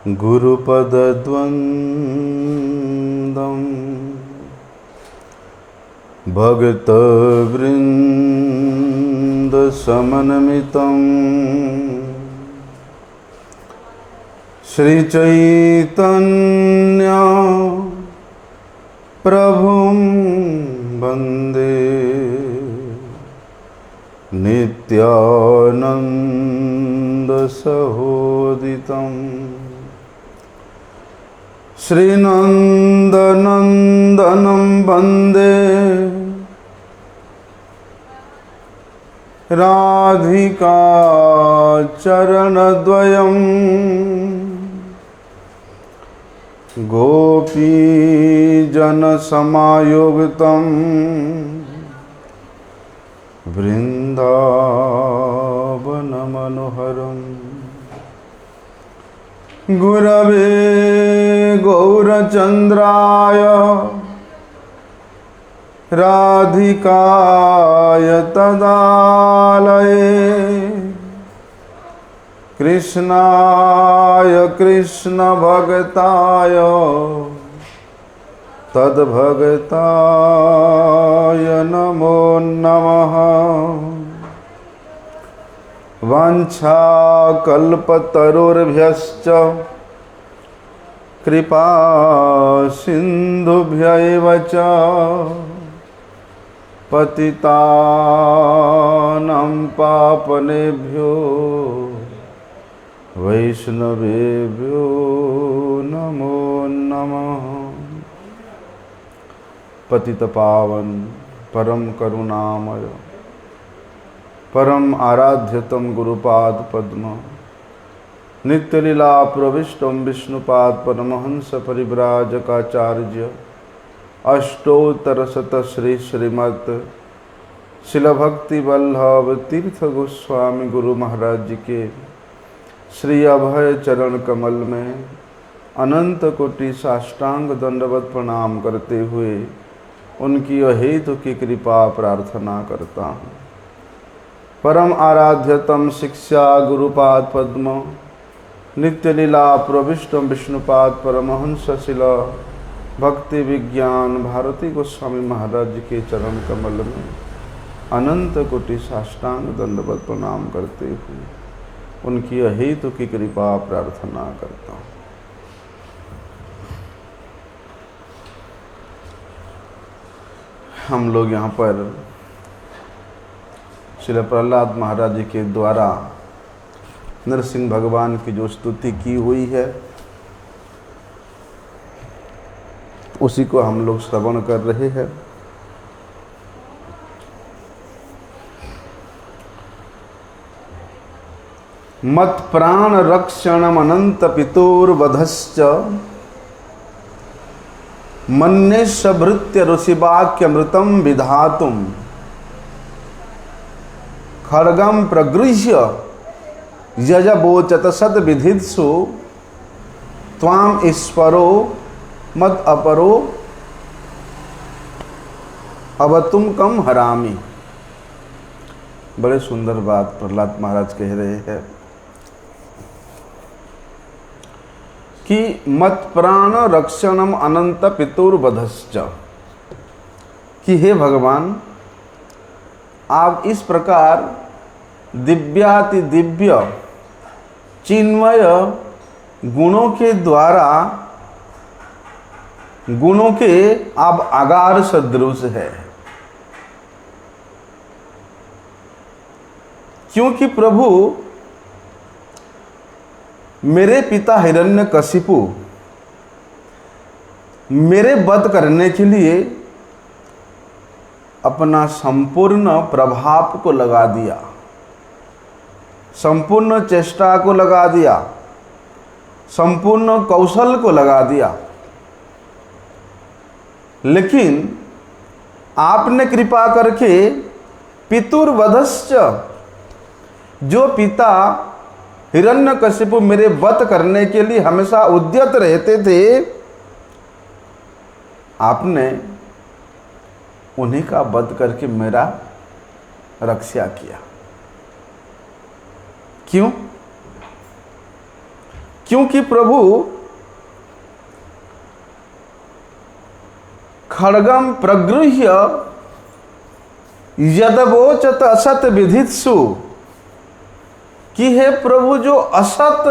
गुरुपदद्वन्द्वं भक्तवृन्दसमन्वितं श्रीचैतन्य प्रभुं वन्दे नित्यानन्दसहोदितं श्रीनन्दनन्दनं वन्दे राधिका चरणद्वयं गोपीजनसमायुक्तं वृन्दावनमनोहरम् गुरवे गौरचन्द्राय राधिकाय तदालये कृष्णाय कृष्णभक्ताय तद्भक्ताय नमो नमः। वाञ्छाकल्पतरुर्भ्यश्च कृपा सिन्धुभ्य एव च पतितानां पावनेभ्यो वैष्णवेभ्यो नमो नमः। पतित पावन परम करुणामय परम आराध्यतम गुरुपाद पद्म नित्यलीला प्रविष्टम विष्णुपाद परमहंस परिव्राजकाचार्य अष्टोत्तर शत श्री श्रीमत् शिल भक्ति वल्लभ तीर्थ गोस्वामी गुरु महाराज जी के श्री अभय चरण कमल में अनंत कोटि साष्टांग दंडवत प्रणाम करते हुए उनकी अहेतु की कृपा प्रार्थना करता हूँ। परम आराध्यतम शिक्षा गुरुपाद पद्म नित्यलीला प्रविष्टम विष्णुपाद परमहंस शिल भक्ति विज्ञान भारती गोस्वामी महाराज जी के चरण कमल में अनंत कोटि साष्टांग दंडवत प्रणाम करते हुए उनकी अहेतु की कृपा प्रार्थना करता हूँ। हम लोग यहाँ पर श्री प्रहलाद महाराज जी के द्वारा नरसिंह भगवान की जो स्तुति की हुई है उसी को हम लोग श्रवण कर रहे हैं। मत प्राण रक्षणम अनंत पितुर्वधश्च मन्ये सभृत्य ऋषिवाक्यमृतं विधातुं खड्गं प्रगृह्य यजवोचत सद्विधित्सु त्वां ईश्वरो मद अपरो अवतुम कम हरामी। बड़े सुंदर बात प्रहलाद महाराज कह रहे हैं कि मत प्राण रक्षणम अनंत पितुर्वधश्च, कि हे भगवान आप इस प्रकार दिव्याति दिव्य चिन्मय गुणों के द्वारा गुणों के आप आगार सदृश है। क्योंकि प्रभु मेरे पिता हिरण्यकशिपु मेरे वध करने के लिए अपना संपूर्ण प्रभाव को लगा दिया, संपूर्ण चेष्टा को लगा दिया, संपूर्ण कौशल को लगा दिया, लेकिन आपने कृपा करके पितुर्वधश्च, जो पिता हिरण्यकशिपु मेरे वध करने के लिए हमेशा उद्यत रहते थे, आपने उन्हीं का वध करके मेरा रक्षा किया। क्यों? क्योंकि प्रभु खड्गम प्रगृह्य यदवोचत असत विधित्सु, कि हे प्रभु जो असत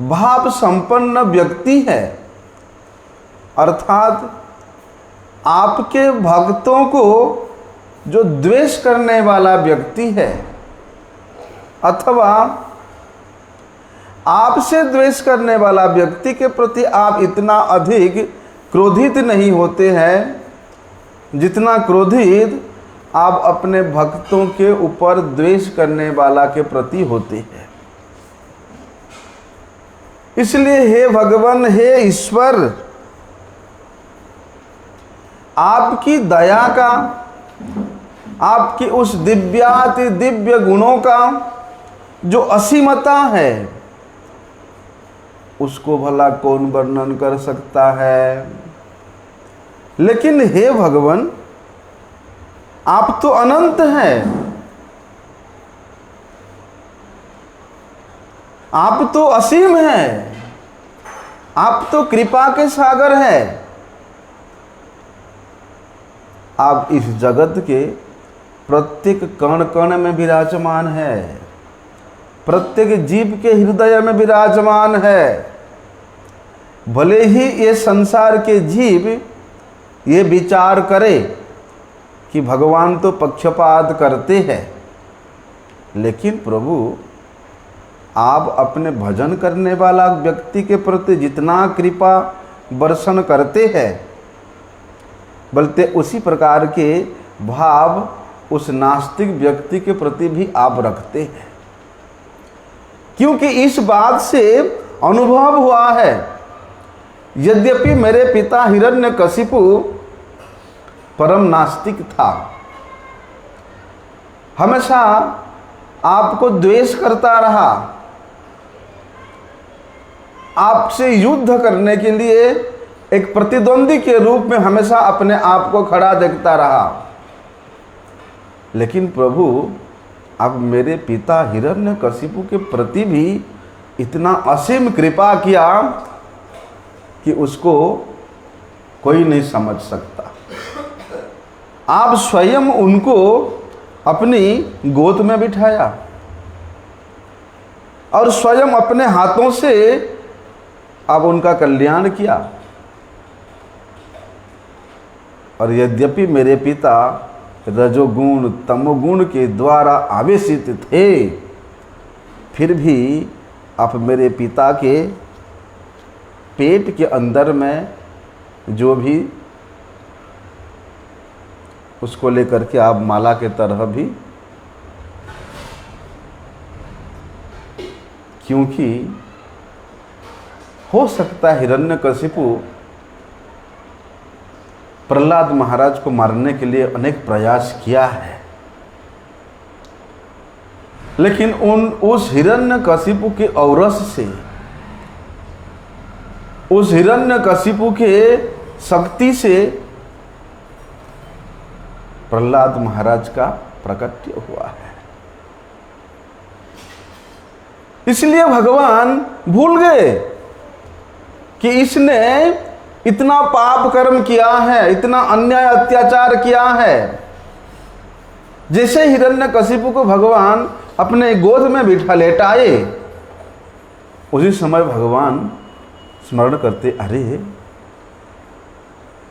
भाव संपन्न व्यक्ति है, अर्थात आपके भक्तों को जो द्वेष करने वाला व्यक्ति है, अथवा आपसे द्वेष करने वाला व्यक्ति के प्रति आप इतना अधिक क्रोधित नहीं होते हैं जितना क्रोधित आप अपने भक्तों के ऊपर द्वेष करने वाला के प्रति होते हैं। इसलिए हे भगवान, हे ईश्वर, आपकी दया का, आपकी उस दिव्याति दिव्य गुणों का जो असीमता है, उसको भला कौन वर्णन कर सकता है। लेकिन हे भगवान, आप तो अनंत हैं, आप तो असीम हैं, आप तो कृपा के सागर हैं। आप इस जगत के प्रत्येक कण कण में विराजमान है, प्रत्येक जीव के हृदय में विराजमान है। भले ही ये संसार के जीव ये विचार करे कि भगवान तो पक्षपात करते हैं, लेकिन प्रभु आप अपने भजन करने वाला व्यक्ति के प्रति जितना कृपा वर्षण करते हैं, बल्कि उसी प्रकार के भाव उस नास्तिक व्यक्ति के प्रति भी आप रखते हैं। क्योंकि इस बात से अनुभव हुआ है, यद्यपि मेरे पिता हिरण्यकशिपु परम नास्तिक था, हमेशा आपको द्वेष करता रहा, आपसे युद्ध करने के लिए एक प्रतिद्वंदी के रूप में हमेशा अपने आप को खड़ा देखता रहा। लेकिन प्रभु, अब मेरे पिता हिरण्यकशिपु के प्रति भी इतना असीम कृपा किया कि उसको कोई नहीं समझ सकता। आप स्वयं उनको अपनी गोद में बिठाया और स्वयं अपने हाथों से आप उनका कल्याण किया। और यद्यपि मेरे पिता रजोगुण तमोगुण के द्वारा आवेशित थे, फिर भी आप मेरे पिता के पेट के अंदर में जो भी उसको लेकर के आप माला के तरह भी, क्योंकि हो सकता है हिरण्यकशिपु प्रहलाद महाराज को मारने के लिए अनेक प्रयास किया है, लेकिन उस हिरण्यकशिपु के औरस से, उस हिरण्यकशिपु के शक्ति से प्रहलाद महाराज का प्रकट्य हुआ है। इसलिए भगवान भूल गए कि इसने इतना पाप कर्म किया है, इतना अन्याय अत्याचार किया है। जैसे हिरण्यकशिपु को भगवान अपने गोद में बिठा लेटाए, उसी समय भगवान स्मरण करते, अरे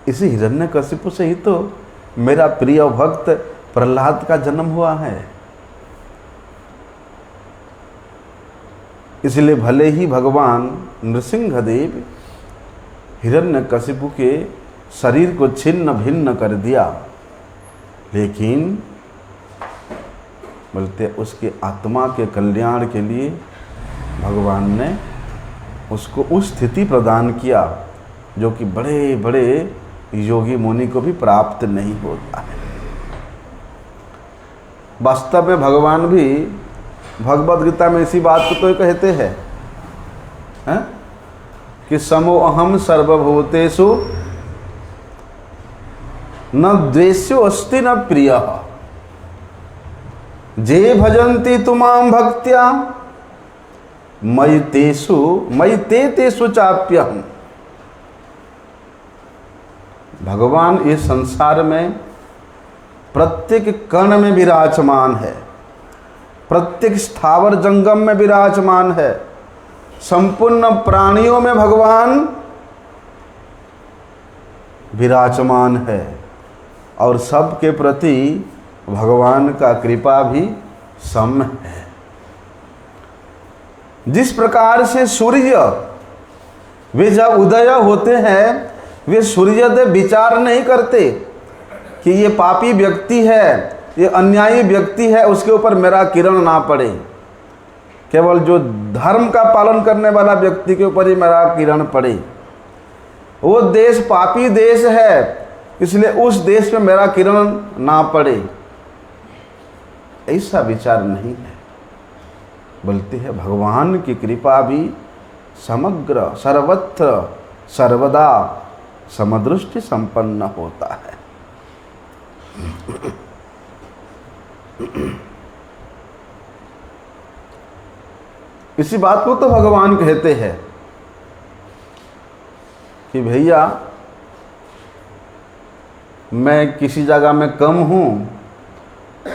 इसी हिरण्यकशिपु से ही तो मेरा प्रिय भक्त प्रहलाद का जन्म हुआ है। इसलिए भले ही भगवान नृसिंहदेव हिरण्यकशिपु के शरीर को छिन्न भिन्न कर दिया, लेकिन बोलते उसके आत्मा के कल्याण के लिए भगवान ने उसको उस स्थिति प्रदान किया जो कि बड़े बड़े योगी मुनि को भी प्राप्त नहीं होता है। वास्तव में भगवान भी भगवद गीता में इसी बात को तो कहते हैं, कि समो अहम सर्वभूतेषु न द्वेष्यो अस्ति न प्रियः, जे भजन्ति तुमां भक्त्या मयि ते तेषु चाप्यहम्। भगवान इस संसार में प्रत्येक कण में विराजमान है, प्रत्येक स्थावर जंगम में विराजमान है, संपूर्ण प्राणियों में भगवान विराजमान है और सबके प्रति भगवान का कृपा भी सम है। जिस प्रकार से सूर्य वे जब उदय होते हैं, वे सूर्योदय विचार नहीं करते कि ये पापी व्यक्ति है, ये अन्यायी व्यक्ति है, उसके ऊपर मेरा किरण ना पड़े। केवल जो धर्म का पालन करने वाला व्यक्ति के ऊपर ही मेरा किरण पड़े। वो देश पापी देश है, इसलिए उस देश में मेरा किरण ना पड़े, ऐसा विचार नहीं है। बोलते हैं भगवान की कृपा भी समग्र सर्वत्र सर्वदा समदृष्टि संपन्न होता है। इसी बात को तो भगवान कहते हैं कि भैया मैं किसी जगह में कम हूं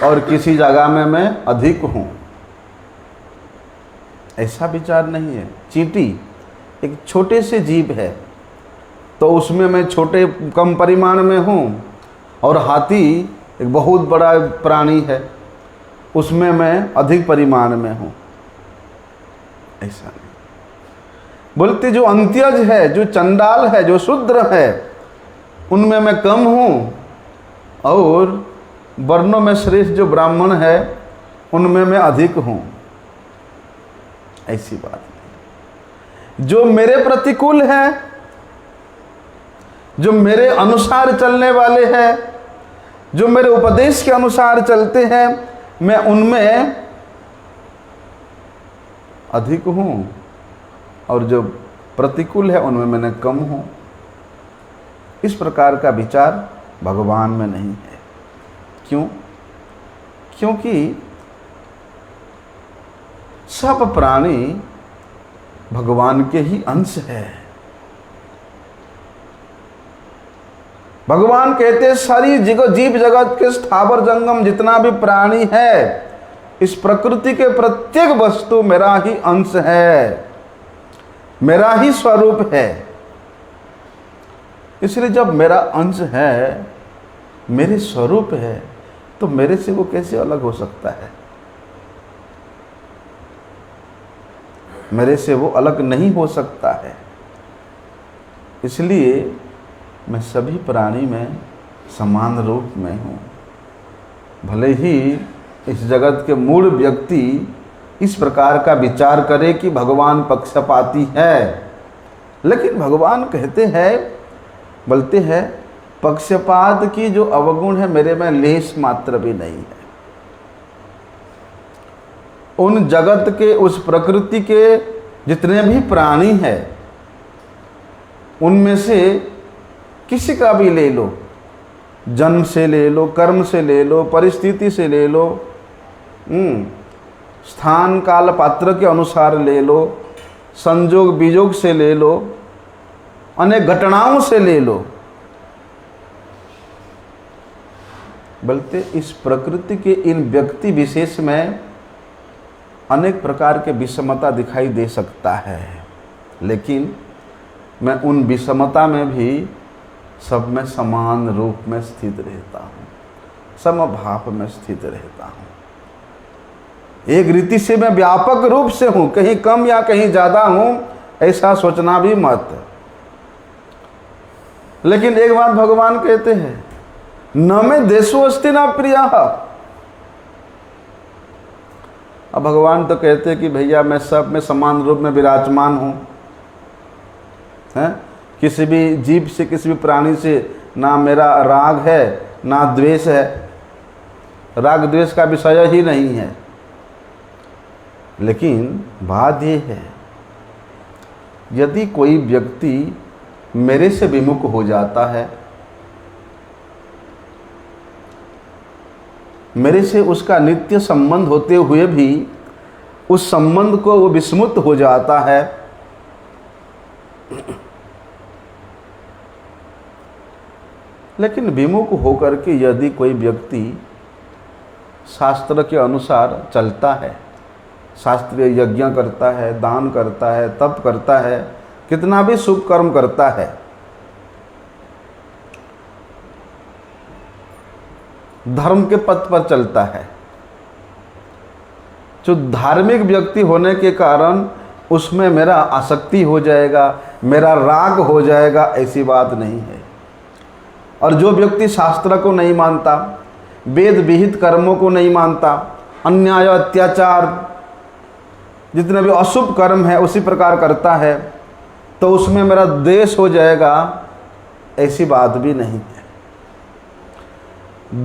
और किसी जगह में मैं अधिक हूं, ऐसा विचार नहीं है। चींटी एक छोटे से जीव है तो उसमें मैं छोटे कम परिमाण में हूं, और हाथी एक बहुत बड़ा प्राणी है, उसमें मैं अधिक परिमाण में हूं, ऐसा नहीं। बोलते जो अंत्यज है, जो चंडाल है, जो शूद्र है, उनमें मैं कम हूं, और वर्णों में श्रेष्ठ जो ब्राह्मण है उनमें मैं अधिक हूं, ऐसी बात नहीं। जो मेरे प्रतिकूल है, जो मेरे अनुसार चलने वाले हैं, जो मेरे उपदेश के अनुसार चलते हैं, मैं उनमें अधिक हूं, और जो प्रतिकूल है उनमें मैंने कम हूं। इस प्रकार का विचार भगवान में नहीं है। क्यों? क्योंकि सब प्राणी भगवान के ही अंश है। भगवान कहते सारी जीव जगत के स्थावर जंगम जितना भी प्राणी है, इस प्रकृति के प्रत्येक वस्तु मेरा ही अंश है, मेरा ही स्वरूप है। इसलिए जब मेरा अंश है, मेरे स्वरूप है, तो मेरे से वो कैसे अलग हो सकता है? मेरे से वो अलग नहीं हो सकता है। इसलिए मैं सभी प्राणी में समान रूप में हूँ। भले ही इस जगत के मूल व्यक्ति इस प्रकार का विचार करे कि भगवान पक्षपाती है, लेकिन भगवान कहते हैं, बोलते हैं पक्षपात की जो अवगुण है मेरे में लेश मात्र भी नहीं है। उन जगत के, उस प्रकृति के जितने भी प्राणी हैं, उनमें से किसी का भी ले लो, जन्म से ले लो, कर्म से ले लो, परिस्थिति से ले लो, स्थान काल पात्र के अनुसार ले लो, संजोग वियोग से ले लो, अनेक घटनाओं से ले लो, बोलते इस प्रकृति के इन व्यक्ति विशेष में अनेक प्रकार के विषमता दिखाई दे सकता है, लेकिन मैं उन विषमता में भी सब में समान रूप में स्थित रहता हूँ, समभाव में स्थित रहता हूँ। एक रीति से मैं व्यापक रूप से हूँ, कहीं कम या कहीं ज़्यादा हूँ, ऐसा सोचना भी मत। लेकिन एक बात भगवान कहते हैं, न में देशो अस्ति न प्रिया। अब भगवान तो कहते हैं कि भैया मैं सब में समान रूप में विराजमान हूँ, हैं? किसी भी जीव से, किसी भी प्राणी से ना मेरा राग है ना द्वेष है, राग द्वेष का विषय ही नहीं है। लेकिन बात ये है, यदि कोई व्यक्ति मेरे से विमुख हो जाता है, मेरे से उसका नित्य संबंध होते हुए भी उस संबंध को वो विस्मृत हो जाता है। लेकिन विमुख होकर के यदि कोई व्यक्ति शास्त्र के अनुसार चलता है, शास्त्रीय यज्ञ करता है, दान करता है, तप करता है, कितना भी शुभ कर्म करता है, धर्म के पथ पर चलता है, जो धार्मिक व्यक्ति होने के कारण उसमें मेरा आसक्ति हो जाएगा, मेरा राग हो जाएगा, ऐसी बात नहीं है। और जो व्यक्ति शास्त्र को नहीं मानता, वेद विहित कर्मों को नहीं मानता, अन्याय अत्याचार जितने भी अशुभ कर्म है उसी प्रकार करता है, तो उसमें मेरा द्वेष हो जाएगा, ऐसी बात भी नहीं है।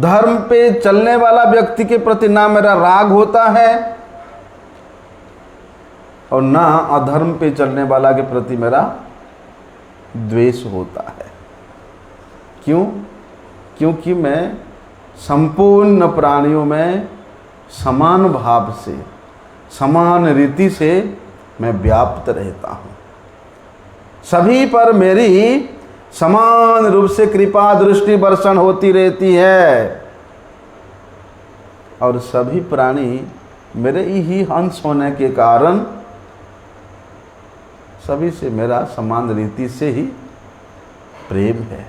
धर्म पे चलने वाला व्यक्ति के प्रति ना मेरा राग होता है और ना अधर्म पे चलने वाला के प्रति मेरा द्वेष होता है। क्यों? क्योंकि मैं संपूर्ण प्राणियों में समान भाव से, समान रीति से मैं व्याप्त रहता हूँ। सभी पर मेरी समान रूप से कृपा दृष्टि वर्षण होती रहती है और सभी प्राणी मेरे ही अंश होने के कारण सभी से मेरा समान रीति से ही प्रेम है,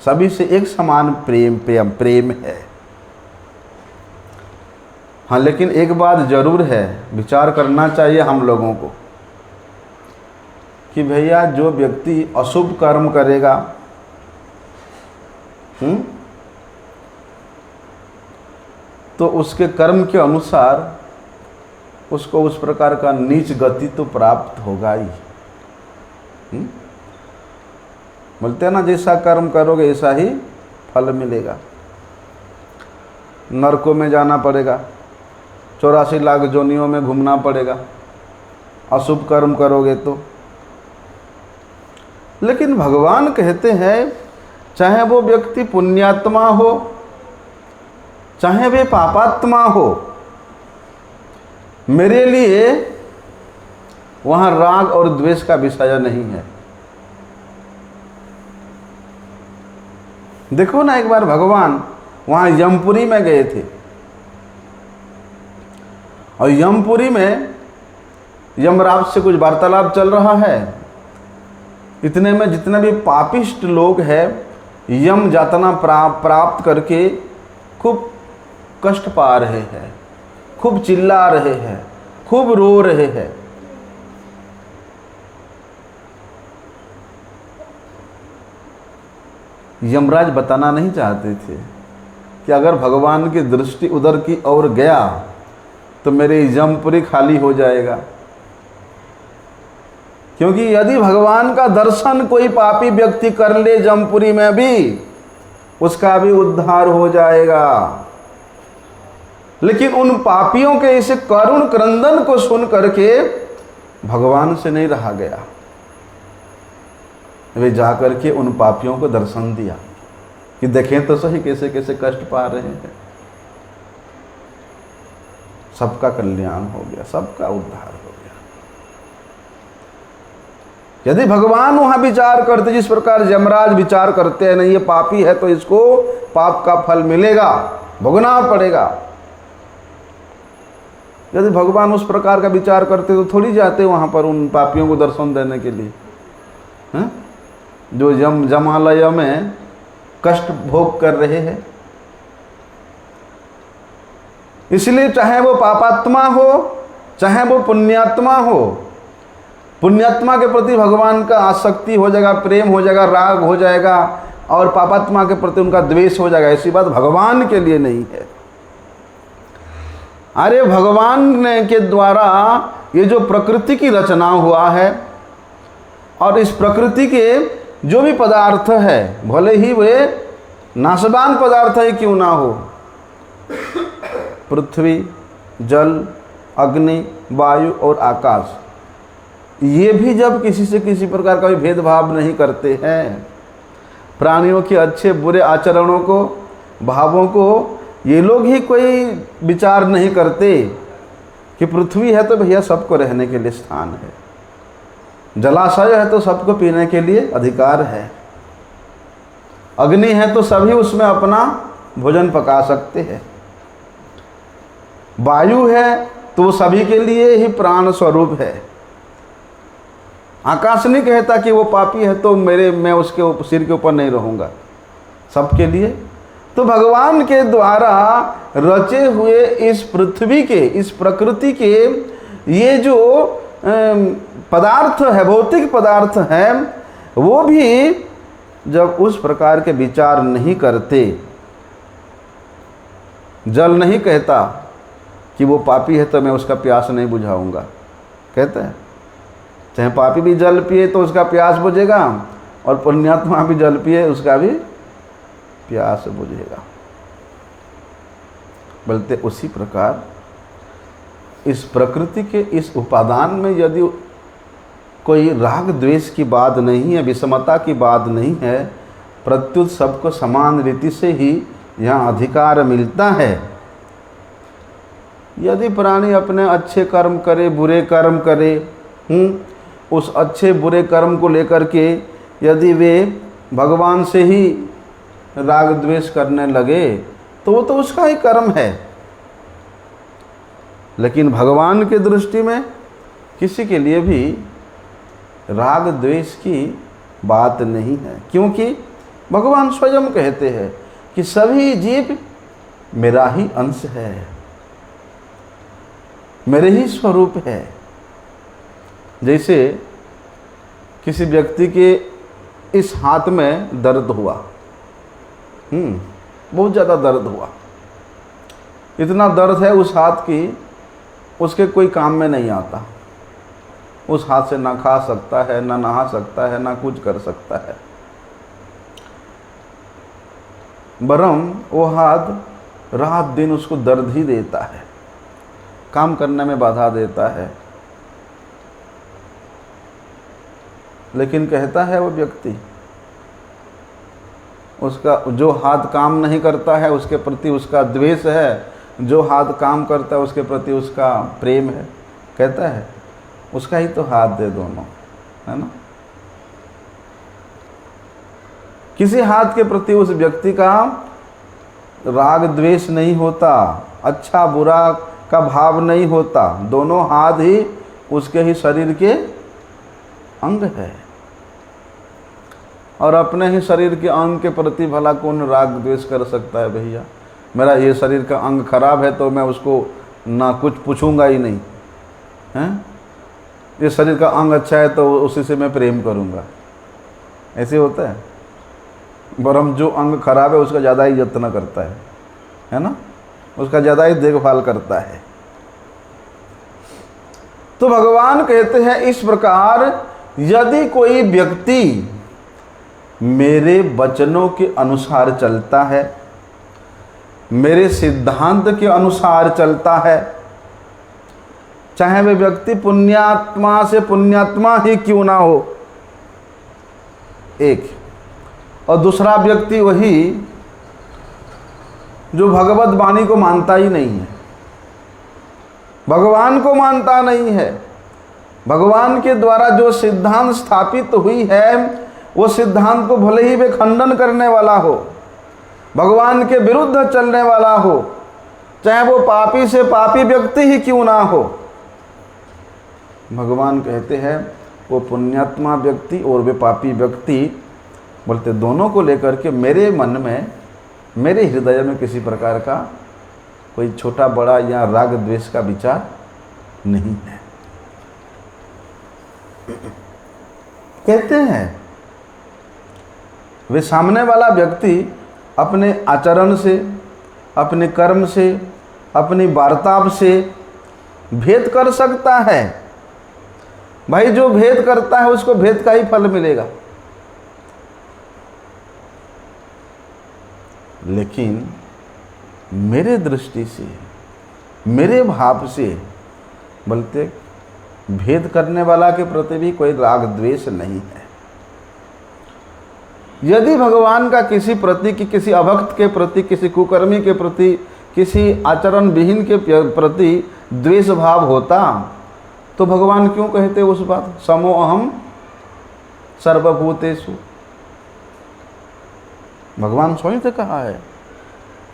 सभी से एक समान प्रेम है। हाँ, लेकिन एक बात जरूर है, विचार करना चाहिए हम लोगों को कि भैया जो व्यक्ति अशुभ कर्म करेगा, तो उसके कर्म के अनुसार उसको उस प्रकार का नीच गति तो प्राप्त होगा ही। बोलते हैं ना, जैसा कर्म करोगे ऐसा ही फल मिलेगा। नरकों में जाना पड़ेगा, 84 लाख जोनियों में घूमना पड़ेगा अशुभ कर्म करोगे तो। लेकिन भगवान कहते हैं, चाहे वो व्यक्ति पुण्यात्मा हो, चाहे वे पापात्मा हो, मेरे लिए वहाँ राग और द्वेष का विषय नहीं है। देखो ना, एक बार भगवान वहाँ यमपुरी में गए थे और यमपुरी में यमराज से कुछ वार्तालाप चल रहा है। इतने में जितने भी पापिष्ट लोग हैं, यम यातना प्राप्त करके खूब कष्ट पा रहे हैं, खूब चिल्ला रहे हैं, खूब रो रहे हैं। यमराज बताना नहीं चाहते थे कि अगर भगवान की दृष्टि उधर की ओर गया तो मेरी यमपुरी खाली हो जाएगा। क्योंकि यदि भगवान का दर्शन कोई पापी व्यक्ति कर ले यमपुरी में भी, उसका भी उद्धार हो जाएगा। लेकिन उन पापियों के इसे करुण क्रंदन को सुन करके भगवान से नहीं रहा गया। वे जाकर के उन पापियों को दर्शन दिया कि देखें तो सही कैसे कैसे कष्ट पा रहे हैं। सबका कल्याण हो गया, सबका उद्धार हो गया। यदि भगवान वहां विचार करते जिस प्रकार यमराज विचार करते हैं, नहीं ये पापी है तो इसको पाप का फल मिलेगा, भोगना पड़ेगा, यदि भगवान उस प्रकार का विचार करते तो थोड़ी जाते वहां पर उन पापियों को दर्शन देने के लिए, हैं? जो जमालय में कष्ट भोग कर रहे हैं। इसलिए चाहे वो पापात्मा हो, चाहे वो पुण्यात्मा हो, पुण्यात्मा के प्रति भगवान का आसक्ति हो जाएगा, प्रेम हो जाएगा, राग हो जाएगा, और पापात्मा के प्रति उनका द्वेष हो जाएगा। ऐसी बात भगवान के लिए नहीं है। अरे भगवान के द्वारा ये जो प्रकृति की रचना हुआ है, और इस प्रकृति के जो भी पदार्थ है, भले ही वे नाशवान पदार्थ ही क्यों ना हो, पृथ्वी, जल, अग्नि, वायु और आकाश, ये भी जब किसी से किसी प्रकार का भी भेदभाव नहीं करते हैं, प्राणियों के अच्छे बुरे आचरणों को, भावों को ये लोग ही कोई विचार नहीं करते कि पृथ्वी है तो भैया सबको रहने के लिए स्थान है, जलाशय है तो सबको पीने के लिए अधिकार है, अग्नि है तो सभी उसमें अपना भोजन पका सकते हैं, वायु है तो वो सभी के लिए ही प्राण स्वरूप है। आकाश नहीं कहता कि वो पापी है तो मैं उसके सिर के ऊपर नहीं रहूँगा, सबके लिए। तो भगवान के द्वारा रचे हुए इस पृथ्वी के, इस प्रकृति के ये जो पदार्थ है, भौतिक पदार्थ है, वो भी जब उस प्रकार के विचार नहीं करते, जल नहीं कहता कि वो पापी है तो मैं उसका प्यास नहीं बुझाऊंगा, कहते हैं। चाहे पापी भी जल पिए तो उसका प्यास बुझेगा, और पुण्यात्मा भी जल पिए उसका भी प्यास बुझेगा। बोलते उसी प्रकार इस प्रकृति के इस उपादान में यदि कोई राग द्वेष की बात नहीं है, विषमता की बात नहीं है, प्रत्युत सबको समान रीति से ही यहाँ अधिकार मिलता है। यदि प्राणी अपने अच्छे कर्म करे, बुरे कर्म करे, उस अच्छे बुरे कर्म को लेकर के यदि वे भगवान से ही राग द्वेष करने लगे तो वो तो उसका ही कर्म है। लेकिन भगवान के दृष्टि में किसी के लिए भी राग द्वेष की बात नहीं है, क्योंकि भगवान स्वयं कहते हैं कि सभी जीव मेरा ही अंश है, मेरे ही स्वरूप है। जैसे किसी व्यक्ति के इस हाथ में दर्द हुआ, बहुत ज़्यादा दर्द हुआ, इतना दर्द है उस हाथ की, उसके कोई काम में नहीं आता, उस हाथ से ना खा सकता है, ना नहा सकता है, ना कुछ कर सकता है। बरम वो हाथ रात दिन उसको दर्द ही देता है, काम करने में बाधा देता है। लेकिन कहता है वो व्यक्ति, उसका जो हाथ काम नहीं करता है उसके प्रति उसका द्वेष है, जो हाथ काम करता है उसके प्रति उसका प्रेम है। कहता है उसका ही तो हाथ दे दोनों, है ना। किसी हाथ के प्रति उस व्यक्ति का राग द्वेष नहीं होता, अच्छा बुरा का भाव नहीं होता, दोनों हाथ ही उसके ही शरीर के अंग है। और अपने ही शरीर के अंग के प्रति भला कौन राग द्वेष कर सकता है भैया। मेरा ये शरीर का अंग खराब है तो मैं उसको ना कुछ पूछूंगा ही नहीं, हैं। ये शरीर का अंग अच्छा है तो उसी से मैं प्रेम करूंगा, ऐसे होता है। बरम जो अंग खराब है उसका ज़्यादा ही यत्न करता है ना, उसका ज़्यादा ही देखभाल करता है। तो भगवान कहते हैं इस प्रकार यदि कोई व्यक्ति मेरे वचनों के अनुसार चलता है, मेरे सिद्धांत के अनुसार चलता है, चाहे वे व्यक्ति पुण्यात्मा से पुण्यात्मा ही क्यों ना हो, एक, और दूसरा व्यक्ति वही जो भगवत वाणी को मानता ही नहीं है, भगवान को मानता नहीं है, भगवान के द्वारा जो सिद्धांत स्थापित हुई है वो सिद्धांत को भले ही वे खंडन करने वाला हो, भगवान के विरुद्ध चलने वाला हो, चाहे वो पापी से पापी व्यक्ति ही क्यों ना हो, भगवान कहते हैं वो पुण्यात्मा व्यक्ति और वे पापी व्यक्ति, बोलते दोनों को लेकर के मेरे मन में, मेरे हृदय में किसी प्रकार का कोई छोटा बड़ा या राग द्वेष का विचार नहीं है। कहते हैं वे सामने वाला व्यक्ति अपने आचरण से, अपने कर्म से, अपनी वार्ताव से भेद कर सकता है। भाई जो भेद करता है उसको भेद का ही फल मिलेगा। लेकिन मेरे दृष्टि से, मेरे भाव से बोलते भेद करने वाला के प्रति भी कोई राग द्वेष नहीं है। यदि भगवान का किसी प्रति की, किसी अभक्त के प्रति, किसी कुकर्मी के प्रति, किसी आचरण विहीन के प्रति द्वेष भाव होता तो भगवान क्यों कहते उस बात, समो अहम सर्वभूतेषु। भगवान स्वयं से कहा है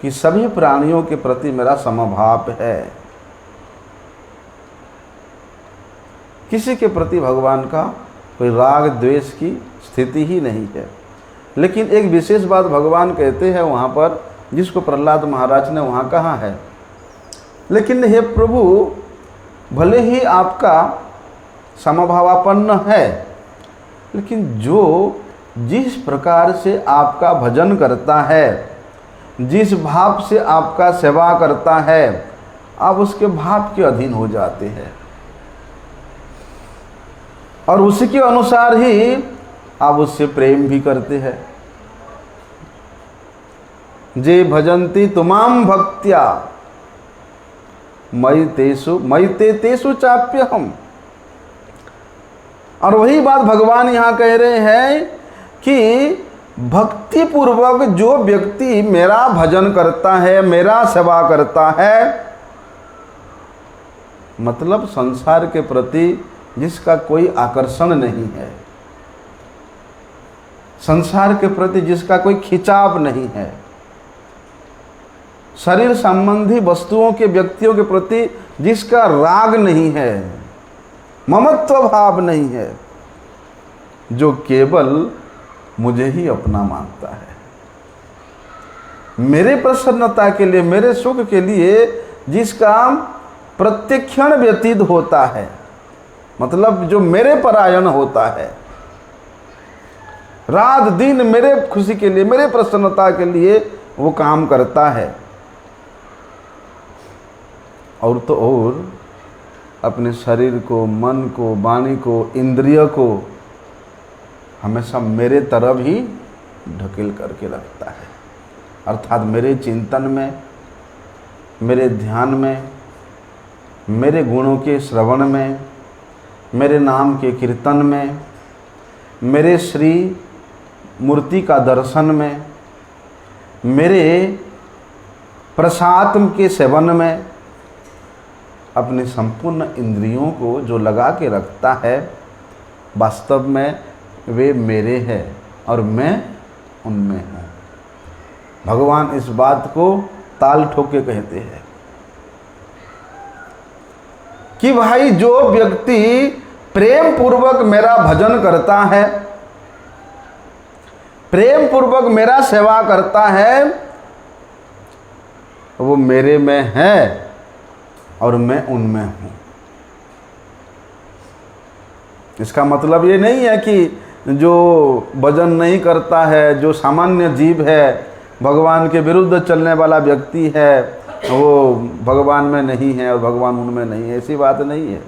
कि सभी प्राणियों के प्रति मेरा समभाव है। किसी के प्रति भगवान का कोई राग द्वेष की स्थिति ही नहीं है। लेकिन एक विशेष बात भगवान कहते हैं वहाँ पर, जिसको प्रहलाद महाराज ने वहाँ कहा है, लेकिन हे प्रभु भले ही आपका समभावापन्न है, लेकिन जो जिस प्रकार से आपका भजन करता है, जिस भाव से आपका सेवा करता है, आप उसके भाव के अधीन हो जाते हैं और उसी के अनुसार ही आप उससे प्रेम भी करते हैं। जे भजन्ति तुमाम भक्त्या मयि ते तेषु चाप्यहम्। और वही बात भगवान यहाँ कह रहे हैं कि भक्ति पूर्वक जो व्यक्ति मेरा भजन करता है, मेरा सेवा करता है, मतलब संसार के प्रति जिसका कोई आकर्षण नहीं है, संसार के प्रति जिसका कोई खिंचाव नहीं है, शरीर संबंधी वस्तुओं के व्यक्तियों के प्रति जिसका राग नहीं है, ममत्व भाव नहीं है, जो केवल मुझे ही अपना मानता है, मेरे प्रसन्नता के लिए, मेरे सुख के लिए जिसका प्रत्यक्षण व्यतीत होता है, मतलब जो मेरे परायण होता है, रात दिन मेरे खुशी के लिए, मेरे प्रसन्नता के लिए वो काम करता है, और तो और अपने शरीर को, मन को, वाणी को, इंद्रिय को हमेशा मेरे तरफ ही ढकेल करके रखता है। अर्थात मेरे चिंतन में, मेरे ध्यान में, मेरे गुणों के श्रवण में, मेरे नाम के कीर्तन में, मेरे श्री मूर्ति का दर्शन में, मेरे प्रसाद के सेवन में, अपने संपूर्ण इंद्रियों को जो लगा के रखता है, वास्तव में वे मेरे हैं और मैं उनमें हूँ। भगवान इस बात को ताल ठोक के कहते हैं कि भाई जो व्यक्ति प्रेम पूर्वक मेरा भजन करता है, प्रेम पूर्वक मेरा सेवा करता है, वो मेरे में है और मैं उनमें हूँ। इसका मतलब ये नहीं है कि जो भजन नहीं करता है, जो सामान्य जीव है, भगवान के विरुद्ध चलने वाला व्यक्ति है, वो भगवान में नहीं है और भगवान उनमें नहीं है, ऐसी बात नहीं है।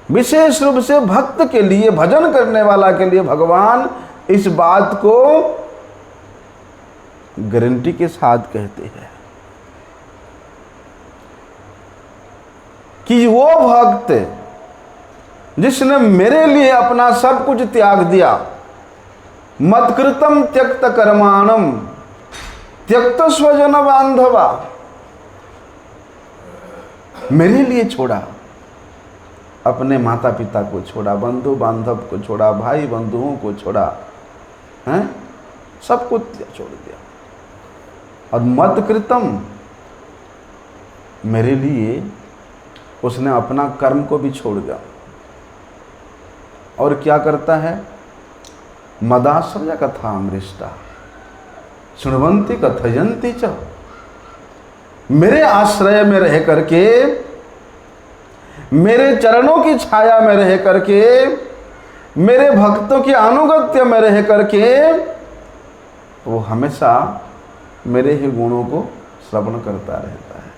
विशेष रूप से भक्त के लिए, भजन करने वाला के लिए भगवान इस बात को गारंटी के साथ कहते हैं कि वो भक्त जिसने मेरे लिए अपना सब कुछ त्याग दिया, मत्कृतम त्यक्त कर्माणम त्यक्त स्वजन बांधवा, मेरे लिए छोड़ा, अपने माता पिता को छोड़ा, बंधु बांधव को छोड़ा, भाई बंधुओं को छोड़ा, हैं, सब कुछ छोड़ दिया। और मत्कृतम, मेरे लिए उसने अपना कर्म को भी छोड़ दिया। और क्या करता है? मदाश्रय कथामृष्टा शृण्वन्ति कथयन्ति च, मेरे आश्रय में रह करके, मेरे चरणों की छाया में रह करके, मेरे भक्तों के अनुगत्य में रह करके वो हमेशा मेरे ही गुणों को श्रवण करता रहता है,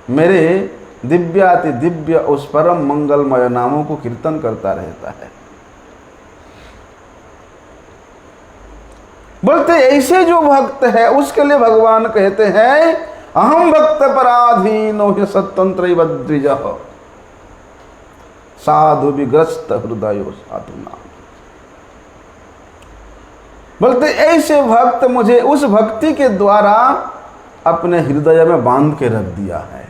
मेरे दिव्याति दिव्य उस परम मंगलमय नामों को कीर्तन करता रहता है। बोलते ऐसे जो भक्त है उसके लिए भगवान कहते हैं अहम भक्त पराधीनो हि सत्तंत्र द्विज साधु विग्रस्त हृदयो साधु नाम। बोलते ऐसे भक्त मुझे उस भक्ति के द्वारा अपने हृदय में बांध के रख दिया है।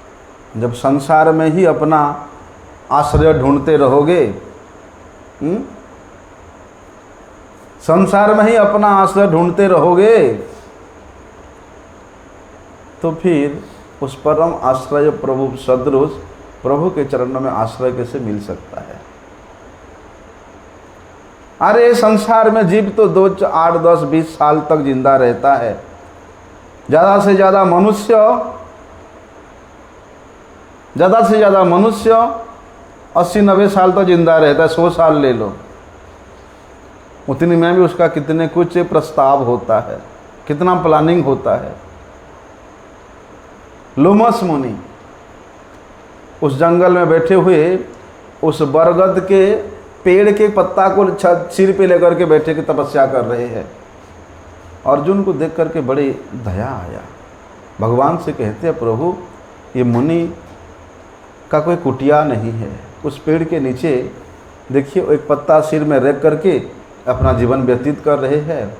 जब संसार में ही अपना आश्रय ढूंढते रहोगे, संसार में ही अपना आश्रय ढूंढते रहोगे, तो फिर उस परम आश्रय प्रभु सदृश प्रभु के चरणों में आश्रय कैसे मिल सकता है। अरे संसार में जीव तो 2, 8, 10, 20 साल तक जिंदा रहता है। ज़्यादा से ज़्यादा मनुष्य 80-90 साल तो जिंदा रहता है। 100 साल ले लो, उतनी में भी उसका कितने कुछ प्रस्ताव होता है, कितना प्लानिंग होता है। लोमस मुनि उस जंगल में बैठे हुए उस बरगद के पेड़ के पत्ता को सिर पे लेकर के बैठे के तपस्या कर रहे हैं। अर्जुन को देख करके बड़ी दया आया। भगवान से कहते हैं, प्रभु ये मुनि का कोई कुटिया नहीं है, उस पेड़ के नीचे देखिए एक पत्ता सिर में रख करके अपना जीवन व्यतीत कर रहे हैं।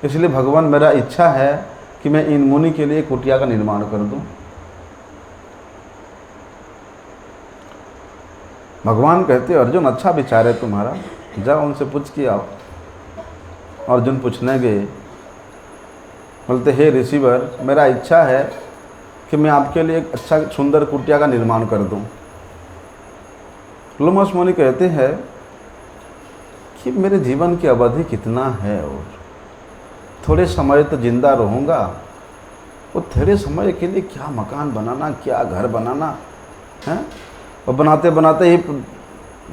इसलिए भगवान मेरा इच्छा है कि मैं इन मुनि के लिए कुटिया का निर्माण कर दूं। भगवान कहते, अर्जुन अच्छा विचार है तुम्हारा, जाओ उनसे पूछ के आओ। अर्जुन पूछने गए, बोलते हे ऋषिवर, मेरा इच्छा है कि मैं आपके लिए एक अच्छा सुंदर कुटिया का निर्माण कर दूं। लोमस मुनि कहते हैं कि मेरे जीवन की अवधि कितना है और थोड़े समय तो जिंदा रहूँगा, वो थोड़े समय के लिए क्या मकान बनाना, क्या घर बनाना है, और बनाते बनाते ही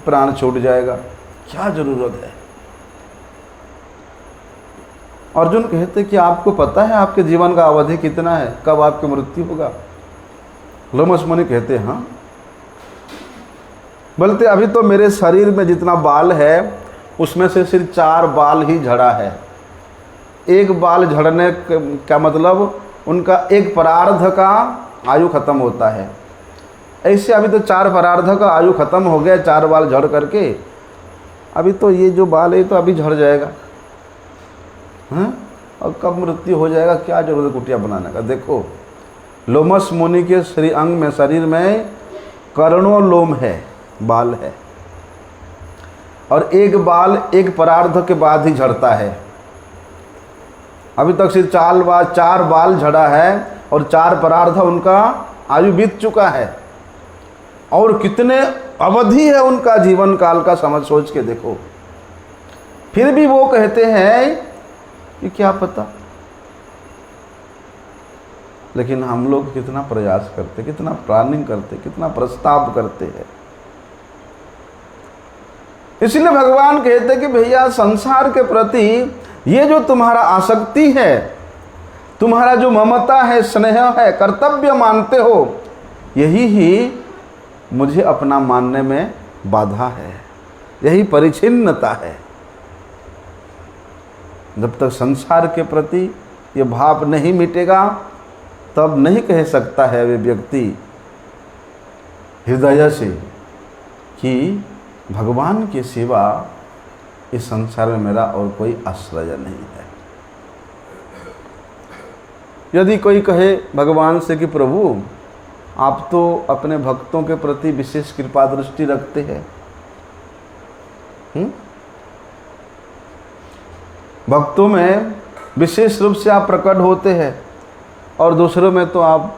प्राण छूट जाएगा, क्या ज़रूरत है। अर्जुन कहते कि आपको पता है आपके जीवन का अवधि कितना है, कब आपकी मृत्यु होगा। लोमस मुनि कहते हाँ। बोलते अभी तो मेरे शरीर में जितना बाल है उसमें से सिर्फ 4 बाल ही झड़ा है। एक बाल झड़ने का मतलब उनका एक परार्ध का आयु खत्म होता है। ऐसे अभी तो 4 परार्ध का आयु खत्म हो गया, 4 बाल झड़ करके। अभी तो ये जो बाल है तो अभी झड़ जाएगा, हाँ, और कब मृत्यु हो जाएगा, क्या जरूरत है कुटिया बनाने का। देखो लोमस मुनि के शरीर में करोड़ों लोम है, बाल है, और एक बाल एक परार्ध के बाद ही झड़ता है। अभी तक सिर्फ 4 बाल झड़ा है और 4 परार्ध उनका आयु बीत चुका है, और कितने अवधि है उनका जीवन काल का, समझ सोच के देखो। फिर भी वो कहते हैं कि क्या पता। लेकिन हम लोग कितना प्रयास करते, कितना प्लानिंग करते, कितना प्रस्ताव करते हैं। इसलिए भगवान कहते कि भैया संसार के प्रति ये जो तुम्हारा आसक्ति है, तुम्हारा जो ममता है, स्नेह है, कर्तव्य मानते हो, यही ही मुझे अपना मानने में बाधा है, यही परिच्छिन्नता है। जब तक संसार के प्रति ये भाव नहीं मिटेगा तब नहीं कह सकता है वे व्यक्ति हृदय से कि भगवान के सिवा इस संसार में मेरा और कोई आश्रय नहीं है। यदि कोई कहे भगवान से कि प्रभु आप तो अपने भक्तों के प्रति विशेष कृपा दृष्टि रखते हैं, भक्तों में विशेष रूप से आप प्रकट होते हैं और दूसरों में तो आप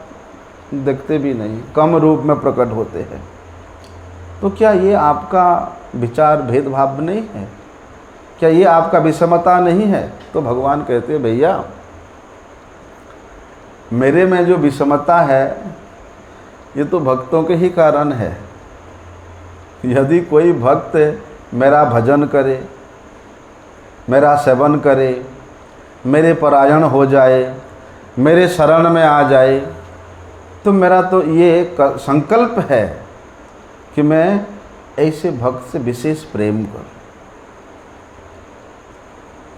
देखते भी नहीं, कम रूप में प्रकट होते हैं, तो क्या ये आपका विचार भेदभाव नहीं है? क्या ये आपका विषमता नहीं है? तो भगवान कहते हैं भैया मेरे में जो विषमता है ये तो भक्तों के ही कारण है। यदि कोई भक्त मेरा भजन करे, मेरा सेवन करे, मेरे परायण हो जाए, मेरे शरण में आ जाए, तो मेरा तो ये संकल्प है कि मैं ऐसे भक्त से विशेष प्रेम करूं।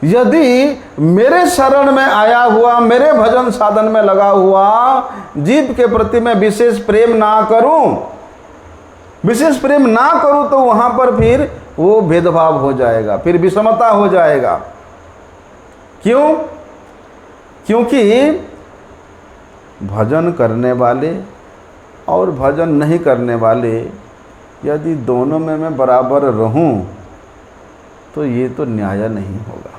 यदि मेरे शरण में आया हुआ, मेरे भजन साधन में लगा हुआ जीव के प्रति मैं विशेष प्रेम ना करूं, विशेष प्रेम ना करूं, तो वहां पर फिर वो भेदभाव हो जाएगा, फिर विषमता हो जाएगा। क्यों? क्योंकि भजन करने वाले और भजन नहीं करने वाले, यदि दोनों में मैं बराबर रहूं तो ये तो न्याय नहीं होगा।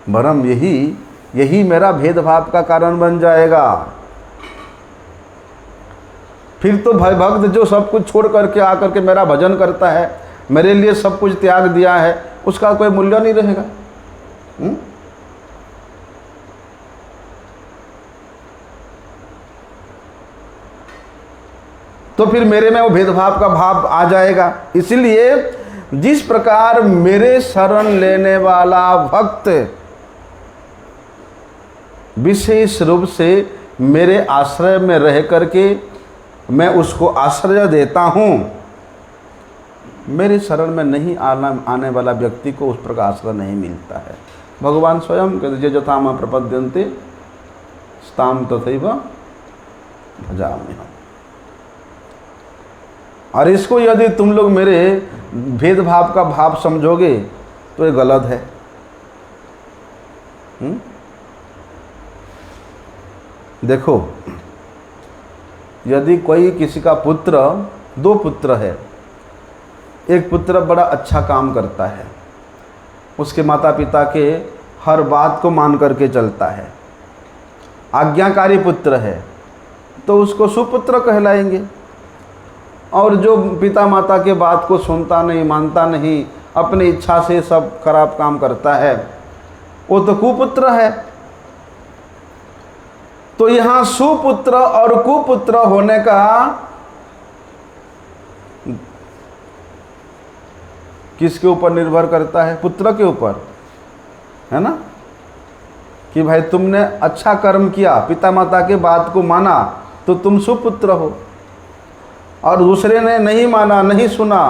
वरम यही मेरा भेदभाव का कारण बन जाएगा। फिर तो भाई भक्त जो सब कुछ छोड़ करके आकर के मेरा भजन करता है, मेरे लिए सब कुछ त्याग दिया है, उसका कोई मूल्य नहीं रहेगा। तो फिर मेरे में वो भेदभाव का भाव आ जाएगा। इसलिए जिस प्रकार मेरे शरण लेने वाला भक्त विशेष रूप से मेरे आश्रय में रह करके मैं उसको आश्रय देता हूँ, मेरे शरण में नहीं आने वाला व्यक्ति को उस प्रकार आश्रय नहीं मिलता है। भगवान स्वयं कहते जे यथा मां प्रपद्यन्ते ताम तथैव भजाम्यहम्। और इसको यदि तुम लोग मेरे भेदभाव का भाव समझोगे तो ये गलत है। देखो, यदि कोई किसी का पुत्र, दो पुत्र है, एक पुत्र बड़ा अच्छा काम करता है, उसके माता पिता के हर बात को मान करके चलता है, आज्ञाकारी पुत्र है, तो उसको सुपुत्र कहलाएंगे। और जो पिता माता के बात को सुनता नहीं, मानता नहीं, अपनी इच्छा से सब खराब काम करता है, वो तो कुपुत्र है। तो यहाँ सुपुत्र और कुपुत्र होने का किसके ऊपर निर्भर करता है? पुत्र के ऊपर, है ना। कि भाई तुमने अच्छा कर्म किया, पिता माता के बात को माना, तो तुम सुपुत्र हो। और दूसरे ने नहीं माना, नहीं सुना,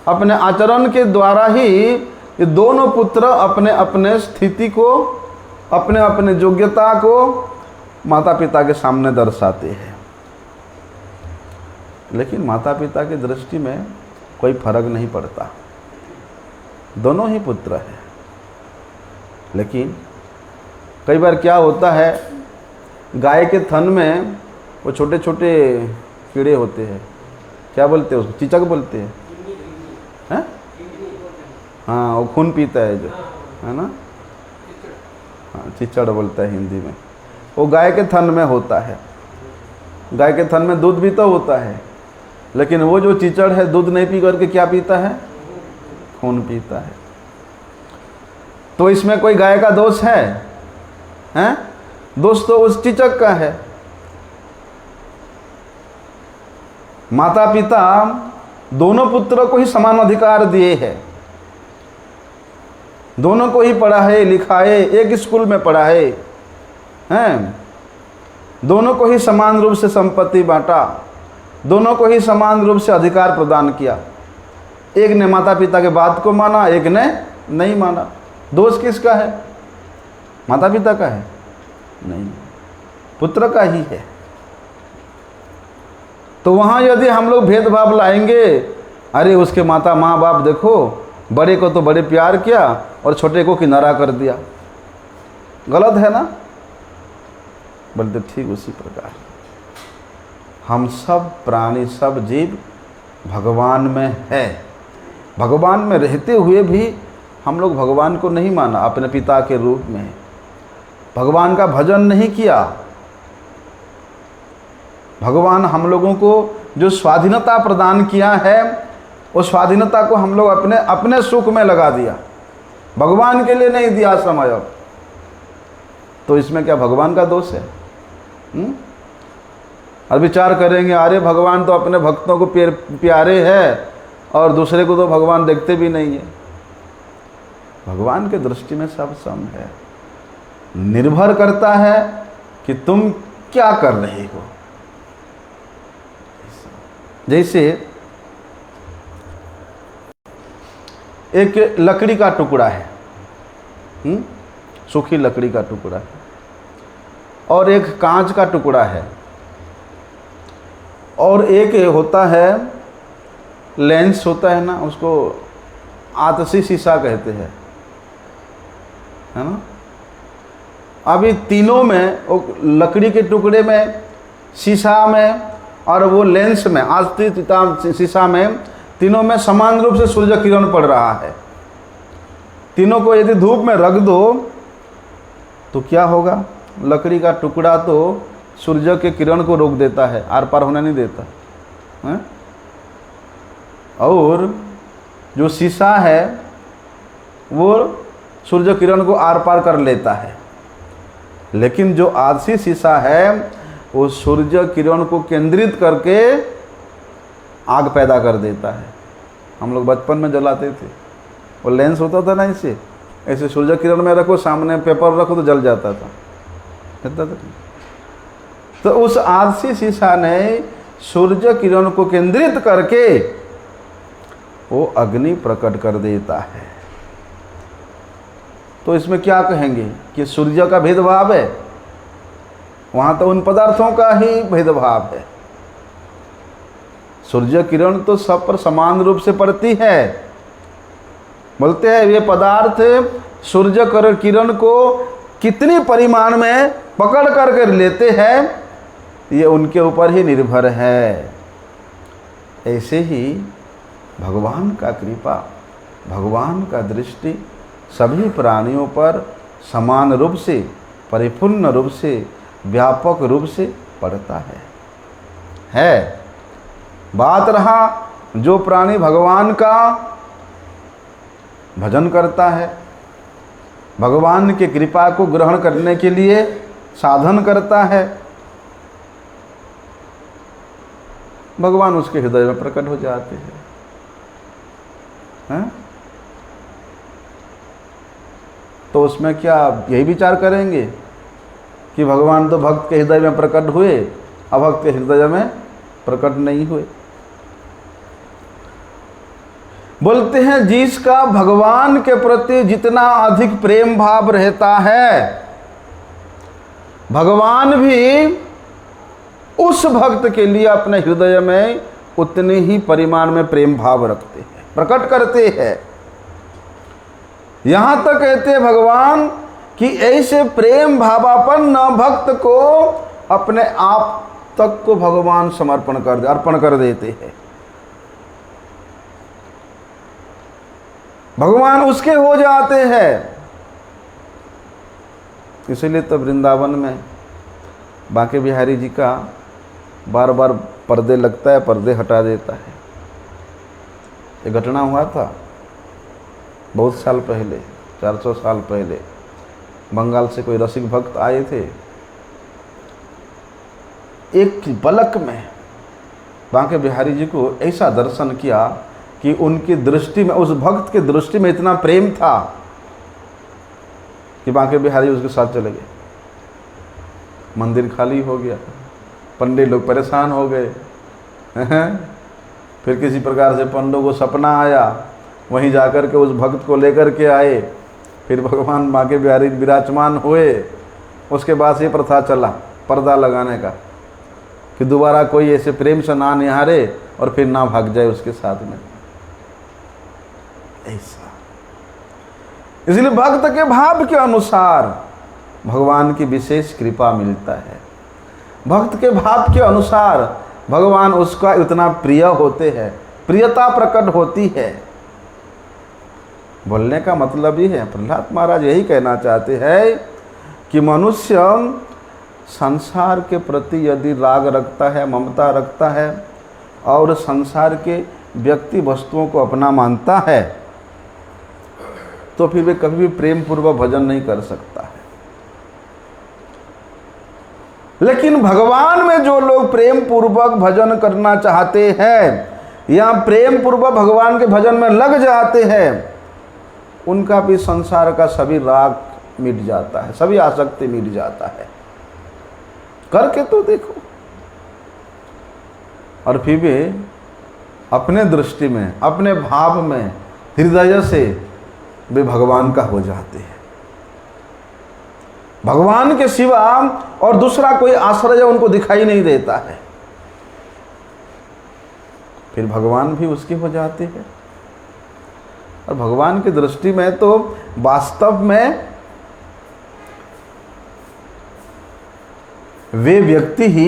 अपने आचरण के द्वारा ही ये दोनों पुत्र अपने अपने स्थिति को, अपने अपने योग्यता को माता पिता के सामने दर्शाते हैं। लेकिन माता पिता की दृष्टि में कोई फर्क नहीं पड़ता, दोनों ही पुत्र हैं। लेकिन कई बार क्या होता है, गाय के थन में वो छोटे छोटे कीड़े होते हैं, क्या बोलते हैं उसको? चीचक बोलते हैं, हैं? हाँ, वो खून पीता है जो, है ना। हाँ, चिचड़ बोलता है हिंदी में। वो गाय के थन में होता है। गाय के थन में दूध भी तो होता है, लेकिन वो जो चिचड़ है दूध नहीं पी करके क्या पीता है? खून पीता है। तो इसमें कोई गाय का दोष है? हैं? दोष तो उस चिचक का है। माता पिता दोनों पुत्रों को ही समान अधिकार दिए हैं, दोनों को ही पढ़ाए लिखाए, एक स्कूल में पढ़ाए हैं, दोनों को ही समान रूप से संपत्ति बांटा, दोनों को ही समान रूप से अधिकार प्रदान किया। एक ने माता पिता के बात को माना, एक ने नहीं माना। दोष किसका है? माता पिता का है? नहीं, पुत्र का ही है। तो वहाँ यदि हम लोग भेदभाव लाएंगे, अरे उसके माँ बाप देखो, बड़े को तो बड़े प्यार किया और छोटे को किनारा कर दिया, गलत है ना। बोलते ठीक उसी प्रकार हम सब प्राणी, सब जीव भगवान में है। भगवान में रहते हुए भी हम लोग भगवान को नहीं माना, अपने पिता के रूप में भगवान का भजन नहीं किया। भगवान हम लोगों को जो स्वाधीनता प्रदान किया है, उस स्वाधीनता को हम लोग अपने अपने सुख में लगा दिया, भगवान के लिए नहीं दिया समय। तो इसमें क्या भगवान का दोष है? और विचार करेंगे, अरे भगवान तो अपने भक्तों को प्यारे है और दूसरे को तो भगवान देखते भी नहीं है। भगवान के दृष्टि में सब सम है। निर्भर करता है कि तुम क्या कर रहे हो। जैसे एक लकड़ी का टुकड़ा है, सूखी लकड़ी का टुकड़ा है, और एक कांच का टुकड़ा है, और एक होता है लेंस होता है ना, उसको आतशी शीशा कहते हैं, है ना। अभी तीनों में वो लकड़ी के टुकड़े में शीशा में और वो लेंस में, आज शीशा में, तीनों में समान रूप से सूर्य किरण पड़ रहा है। तीनों को यदि धूप में रख दो तो क्या होगा? लकड़ी का टुकड़ा तो सूर्य के किरण को रोक देता है, आर पार होने नहीं देता है? और जो शीशा है वो सूर्य किरण को आर पार कर लेता है, लेकिन जो आदसी शीशा है वो सूर्य किरण को केंद्रित करके आग पैदा कर देता है। हम लोग बचपन में जलाते थे, वो लेंस होता था ना, इसे ऐसे सूर्य किरण में रखो, सामने पेपर रखो तो जल जाता था। तो उस आदसी शीशा ने सूर्य किरण को केंद्रित करके वो अग्नि प्रकट कर देता है। तो इसमें क्या कहेंगे कि सूर्य का भेदभाव है? वहाँ तो उन पदार्थों का ही भेदभाव है। सूर्य किरण तो सब पर समान रूप से पड़ती है। बोलते हैं ये पदार्थ सूर्य किरण को कितनी परिमाण में पकड़ करके लेते हैं, ये उनके ऊपर ही निर्भर है। ऐसे ही भगवान का कृपा, भगवान का दृष्टि सभी प्राणियों पर समान रूप से, परिपूर्ण रूप से, व्यापक रूप से पड़ता है। बात रहा जो प्राणी भगवान का भजन करता है, भगवान की कृपा को ग्रहण करने के लिए साधन करता है, भगवान उसके हृदय में प्रकट हो जाते हैं। तो उसमें क्या यही विचार करेंगे कि भगवान तो भक्त के हृदय में प्रकट हुए, अभक्त के हृदय में प्रकट नहीं हुए? बोलते हैं जिसका भगवान के प्रति जितना अधिक प्रेम भाव रहता है, भगवान भी उस भक्त के लिए अपने हृदय में उतने ही परिमाण में प्रेम भाव रखते हैं, प्रकट करते हैं। यहां तक कहते हैं भगवान कि ऐसे प्रेम भावापन्न भक्त को अपने आप तक को भगवान अर्पण कर देते हैं। भगवान उसके हो जाते हैं। इसीलिए तो वृंदावन में बांके बिहारी जी का बार बार पर्दे लगता है, पर्दे हटा देता है। ये घटना हुआ था बहुत साल पहले, 400 साल पहले। बंगाल से कोई रसिक भक्त आए थे, एक पलक में बांके बिहारी जी को ऐसा दर्शन किया कि उनकी दृष्टि में, उस भक्त की दृष्टि में इतना प्रेम था कि बांके बिहारी उसके साथ चले गए। मंदिर खाली हो गया, पंडित लोग परेशान हो गए। फिर किसी प्रकार से पंडितों को सपना आया, वहीं जाकर के उस भक्त को लेकर के आए। फिर भगवान बांके बिहारी विराजमान हुए। उसके बाद से प्रथा चला पर्दा लगाने का कि दोबारा कोई ऐसे प्रेम से ना निहारे और फिर ना भाग जाए उसके साथ में। ऐसा इसलिए भक्त के भाव के अनुसार भगवान की विशेष कृपा मिलता है। भक्त के भाव के अनुसार भगवान उसका इतना प्रिय होते हैं, प्रियता प्रकट होती है। बोलने का मतलब ही है, प्रहलाद महाराज यही कहना चाहते हैं कि मनुष्य संसार के प्रति यदि राग रखता है, ममता रखता है और संसार के व्यक्ति वस्तुओं को अपना मानता है, तो फिर वे कभी भी प्रेम पूर्वक भजन नहीं कर सकता है। लेकिन भगवान में जो लोग प्रेम पूर्वक भजन करना चाहते हैं या प्रेम पूर्वक भगवान के भजन में लग जाते हैं, उनका भी संसार का सभी राग मिट जाता है, सभी आसक्ति मिट जाता है। करके तो देखो। और फिर भी अपने दृष्टि में, अपने भाव में, हृदय से वे भगवान का हो जाते हैं। भगवान के सिवा और दूसरा कोई आश्रय उनको दिखाई नहीं देता है। फिर भगवान भी उसके हो जाते हैं। और भगवान की दृष्टि में तो वास्तव में वे व्यक्ति ही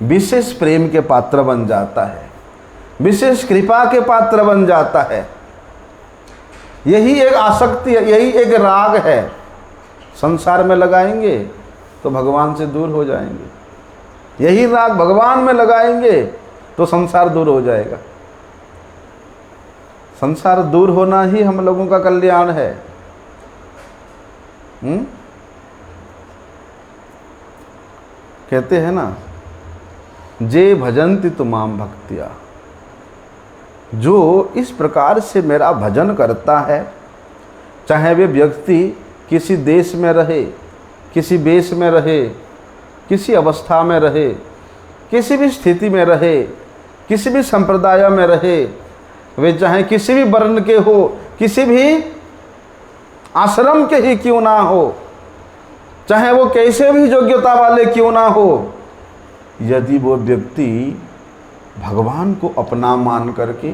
विशेष प्रेम के पात्र बन जाता है, विशेष कृपा के पात्र बन जाता है। यही एक आसक्ति है, यही एक राग है। संसार में लगाएंगे तो भगवान से दूर हो जाएंगे, यही राग भगवान में लगाएंगे तो संसार दूर हो जाएगा। संसार दूर होना ही हम लोगों का कल्याण है। कहते हैं ना, जे भजन्ति तुमाम भक्त्या, जो इस प्रकार से मेरा भजन करता है, चाहे वे व्यक्ति किसी देश में रहे, किसी वेश में रहे, किसी अवस्था में रहे, किसी भी स्थिति में रहे, किसी भी संप्रदाय में रहे, वे चाहे किसी भी वर्ण के हो, किसी भी आश्रम के ही क्यों ना हो, चाहे वो कैसे भी योग्यता वाले क्यों ना हो, यदि वो व्यक्ति भगवान को अपना मान करके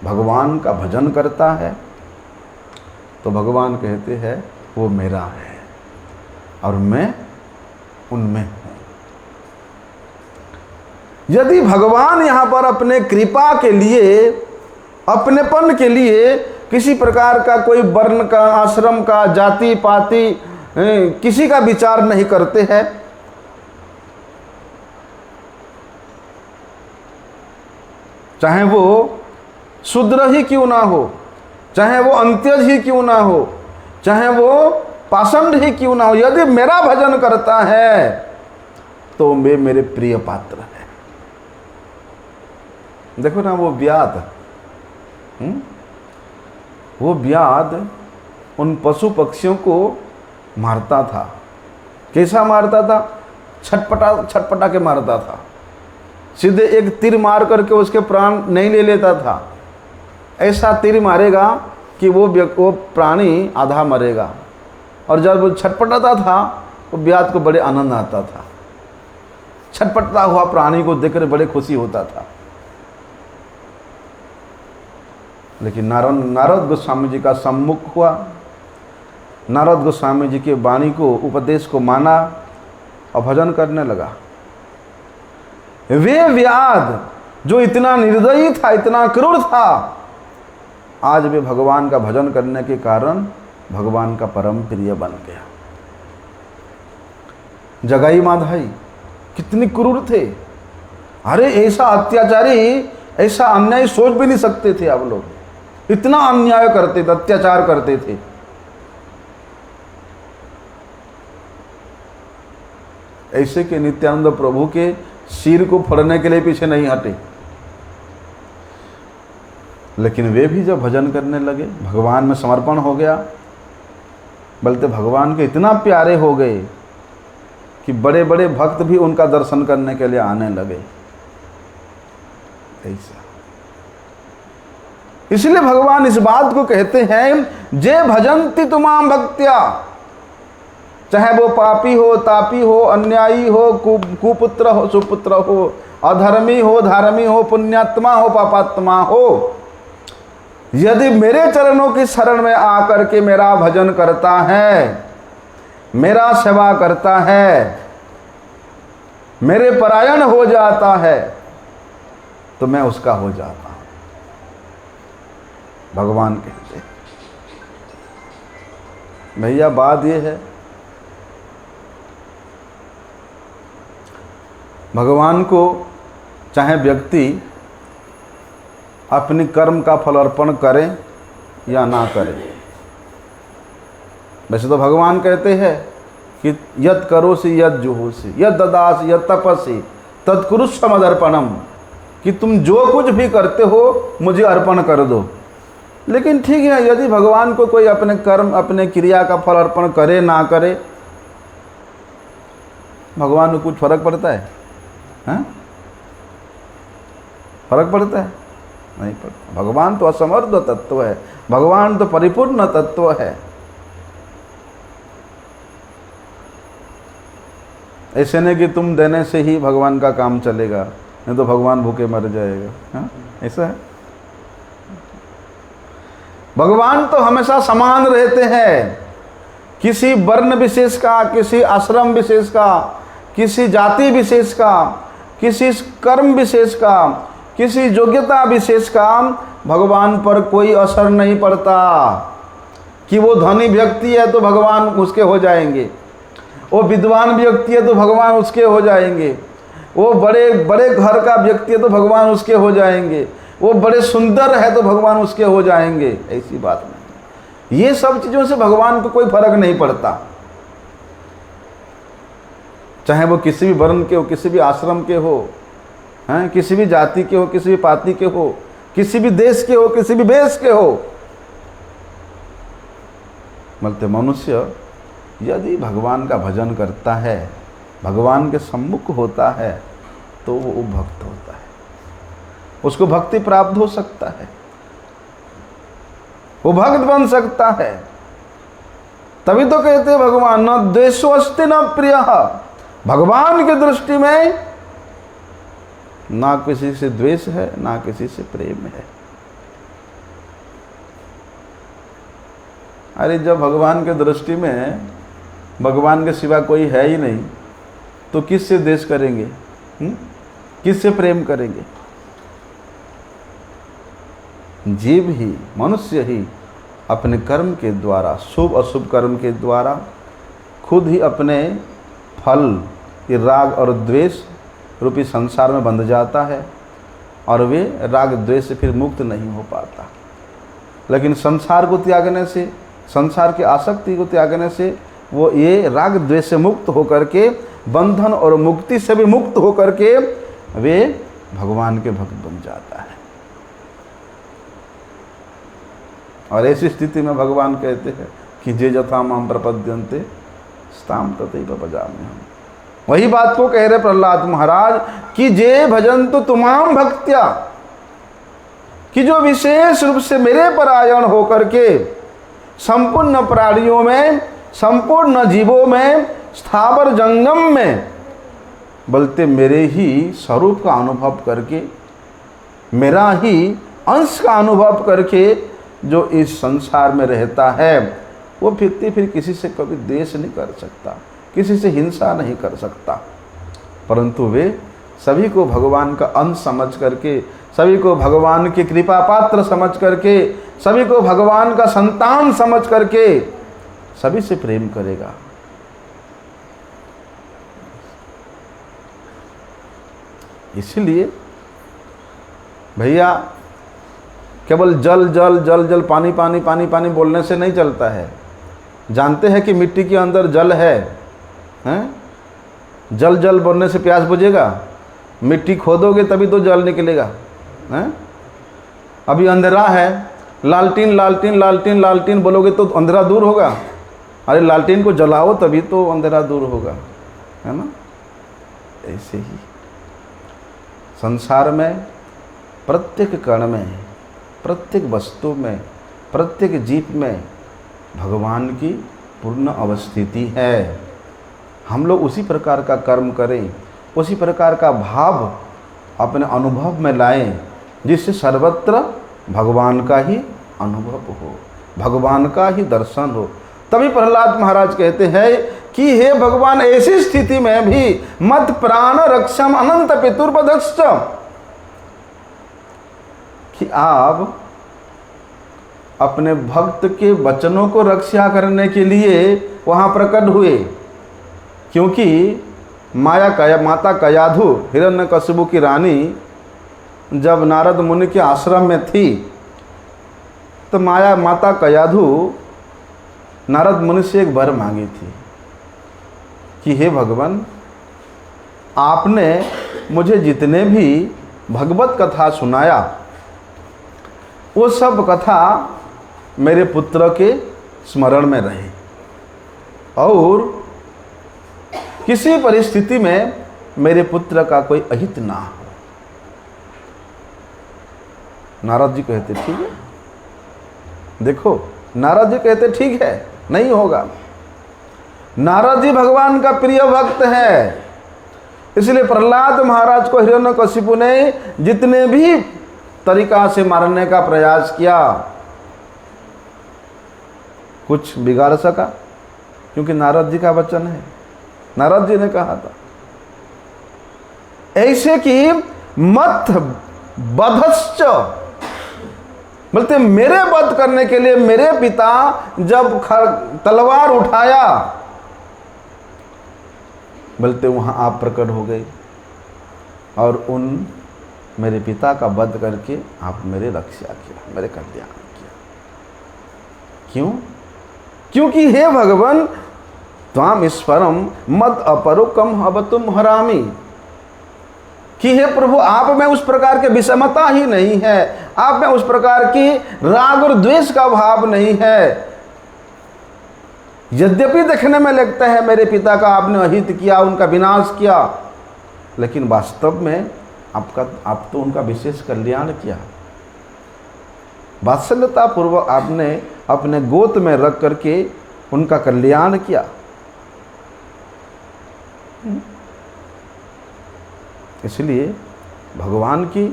भगवान का भजन करता है तो भगवान कहते हैं वो मेरा है और मैं उनमें हूँ। यदि भगवान यहाँ पर अपने कृपा के लिए, अपनेपन के लिए किसी प्रकार का कोई वर्ण का, आश्रम का, जाति पाति किसी का विचार नहीं करते हैं, चाहे वो शूद्र ही क्यों ना हो, चाहे वो अंत्यज ही क्यों ना हो, चाहे वो पाषंड ही क्यों ना हो, यदि मेरा भजन करता है तो वे मेरे प्रिय पात्र हैं। देखो ना, वो व्याध, वो व्याध उन पशु पक्षियों को मारता था। कैसा मारता था? छटपटा के मारता था। सीधे एक तीर मार करके उसके प्राण नहीं ले लेता था। ऐसा तीर मारेगा कि वो प्राणी आधा मरेगा। और जब वो छटपटाता था तो व्याध को बड़े आनंद आता था। छटपटता हुआ प्राणी को देखकर बड़े खुशी होता था। लेकिन नारद गोस्वामी जी का सम्मुख हुआ, नारद गोस्वामी जी के वाणी को, उपदेश को माना और भजन करने लगा। वे व्याध जो इतना निर्दयी था, इतना क्रूर था, आज वे भगवान का भजन करने के कारण भगवान का परम प्रिय बन गया। जगाई माधाई कितनी क्रूर थे। अरे ऐसा अत्याचारी, ऐसा अन्याय सोच भी नहीं सकते थे आप लोग। इतना अन्याय करते थे, अत्याचार करते थे। ऐसे कि नित्यानंद प्रभु के सिर को फोड़ने के लिए पीछे नहीं हटे। लेकिन वे भी जब भजन करने लगे, भगवान में समर्पण हो गया, बल्कि भगवान के इतना प्यारे हो गए कि बड़े बड़े भक्त भी उनका दर्शन करने के लिए आने लगे। ऐसा इसलिए भगवान इस बात को कहते हैं, जे भजन्ति तुमाम भक्त्या, चाहे वो पापी हो, तापी हो, अन्यायी हो, कुपुत्र हो, सुपुत्र हो, अधर्मी हो, धार्मी हो, पुण्यात्मा हो, पापात्मा हो, यदि मेरे चरणों की शरण में आकर के मेरा भजन करता है, मेरा सेवा करता है, मेरे परायण हो जाता है, तो मैं उसका हो जाता हूं। भगवान कहते भैया, बात यह है, भगवान को चाहे व्यक्ति अपनी कर्म का फल अर्पण करे या ना करे, वैसे तो भगवान कहते हैं कि यद करोसि यद जुहोसि यद ददासि यद तपसि तत्कुरुष्व मदर्पणम, कि तुम जो कुछ भी करते हो मुझे अर्पण कर दो। लेकिन ठीक है, यदि भगवान को कोई अपने कर्म, अपने क्रिया का फल अर्पण करे ना करे, भगवान को कुछ फर्क पड़ता है? हाँ, फर्क पड़ता है? नहीं पड़ता। भगवान तो असमर्थ तत्व है, भगवान तो परिपूर्ण तत्व है। ऐसे नहीं कि तुम देने से ही भगवान का काम चलेगा, नहीं तो भगवान भूखे मर जाएगा। हाँ, ऐसा है। भगवान तो हमेशा समान रहते हैं। किसी वर्ण विशेष का, किसी आश्रम विशेष का, किसी जाति विशेष का, किसी कर्म विशेष का, किसी योग्यता विशेष का भगवान पर कोई असर नहीं पड़ता। कि वो धनी व्यक्ति है तो भगवान उसके हो जाएंगे, वो विद्वान व्यक्ति है तो भगवान उसके हो जाएंगे, वो बड़े बड़े घर का व्यक्ति है तो भगवान उसके हो जाएंगे, वो बड़े सुंदर है तो भगवान उसके हो जाएंगे। ऐसी बात नहीं। ये सब चीज़ों से भगवान को कोई फर्क नहीं पड़ता। चाहे वो किसी भी वर्ण के हो, किसी भी आश्रम के हो, हैं, किसी भी जाति के हो, किसी भी पाति के हो, किसी भी देश के हो, किसी भी वेश के हो। बोलते मनुष्य यदि भगवान का भजन करता है, भगवान के सम्मुख होता है, तो वो भक्त होता है, उसको भक्ति प्राप्त हो सकता है, वो भक्त बन सकता है। तभी तो कहते हैं भगवान न द्वेषो अस्ति न प्रियः। भगवान की दृष्टि में ना किसी से द्वेष है, ना किसी से प्रेम है। अरे जब भगवान के दृष्टि में भगवान के सिवा कोई है ही नहीं, तो किससे द्वेष करेंगे, किससे प्रेम करेंगे? जीव ही, मनुष्य ही अपने कर्म के द्वारा, शुभ अशुभ कर्म के द्वारा खुद ही अपने फल, ये राग और द्वेष रूपी संसार में बंध जाता है, और वे राग द्वेष से फिर मुक्त नहीं हो पाता। लेकिन संसार को त्यागने से, संसार की आसक्ति को त्यागने से वो ये राग द्वेष से मुक्त होकर के, बंधन और मुक्ति से भी मुक्त होकर के वे भगवान के भक्त बन जाता है। और ऐसी स्थिति में भगवान कहते हैं कि जे यथा माम प्रपद्यन्ते ताम तथैव भजाम्यहम्। वही बात को कह रहे प्रहलाद महाराज कि जे भजन्तु तुमाम भक्त्या, कि जो विशेष रूप से मेरे परायण होकर के संपूर्ण प्राणियों में, संपूर्ण जीवों में, स्थावर जंगम में बोलते मेरे ही स्वरूप का अनुभव करके, मेरा ही अंश का अनुभव करके जो इस संसार में रहता है, वो फिर किसी से कभी द्वेष नहीं कर सकता, किसी से हिंसा नहीं कर सकता, परंतु वे सभी को भगवान का अंश समझ करके, सभी को भगवान की कृपा पात्र समझ करके, सभी को भगवान का संतान समझ करके सभी से प्रेम करेगा। इसलिए भैया केवल जल जल जल जल, पानी पानी पानी पानी बोलने से नहीं चलता है। जानते हैं कि मिट्टी के अंदर जल है, हैं? जल जल बोलने से प्यास बुझेगा? मिट्टी खोदोगे तभी तो जल निकलेगा, हैं? अभी अंधेरा है, लालटीन लालटीन लालटीन लालटीन बोलोगे तो अंधेरा दूर होगा? अरे लालटीन को जलाओ तभी तो अंधेरा दूर होगा, है ना? ऐसे ही संसार में प्रत्येक कण में, प्रत्येक वस्तु में, प्रत्येक जीव में भगवान की पूर्ण अवस्थिति है। हम लोग उसी प्रकार का कर्म करें, उसी प्रकार का भाव अपने अनुभव में लाएं, जिससे सर्वत्र भगवान का ही अनुभव हो, भगवान का ही दर्शन हो। तभी प्रहलाद महाराज कहते हैं कि हे भगवान, ऐसी स्थिति में भी मत प्राण रक्षम अनंत पितुर्पदश्च, कि आप अपने भक्त के वचनों को रक्षा करने के लिए वहाँ प्रकट हुए। क्योंकि माता कयाधु हिरण्यकशिपु की रानी जब नारद मुनि के आश्रम में थी, तो माता कयाधु नारद मुनि से एक वर मांगी थी कि हे भगवान, आपने मुझे जितने भी भगवत कथा सुनाया, वो सब कथा मेरे पुत्र के स्मरण में रहे, और किसी परिस्थिति में मेरे पुत्र का कोई अहित ना हो। नारद जी कहते ठीक है। देखो, नारद जी कहते ठीक है, नहीं होगा। नारद जी भगवान का प्रिय भक्त है, इसलिए प्रहलाद महाराज को हिरण्यकशिपु ने जितने भी तरीका से मारने का प्रयास किया, कुछ बिगाड़ सका, क्योंकि नारद जी का वचन है, नारद जी ने कहा था। ऐसे कि मत बधश्च, बोलते मेरे वध करने के लिए मेरे पिता जब तलवार उठाया, बोलते वहां आप प्रकट हो गए और उन मेरे पिता का वध करके आप मेरे रक्षा किया, मेरे कल्याण किया। क्यों? क्योंकि हे भगवान त्वाम ईश्वरम मद अपरो कम हबतुम हरामी, कि हे प्रभु आप में उस प्रकार के विषमता ही नहीं है, आप में उस प्रकार की राग और द्वेष का भाव नहीं है। यद्यपि देखने में लगता है मेरे पिता का आपने अहित किया, उनका विनाश किया, लेकिन वास्तव में आप तो उनका विशेष कल्याण किया। वात्सल्यता पूर्वक आपने अपने गोद में रख करके उनका कल्याण किया। इसलिए भगवान की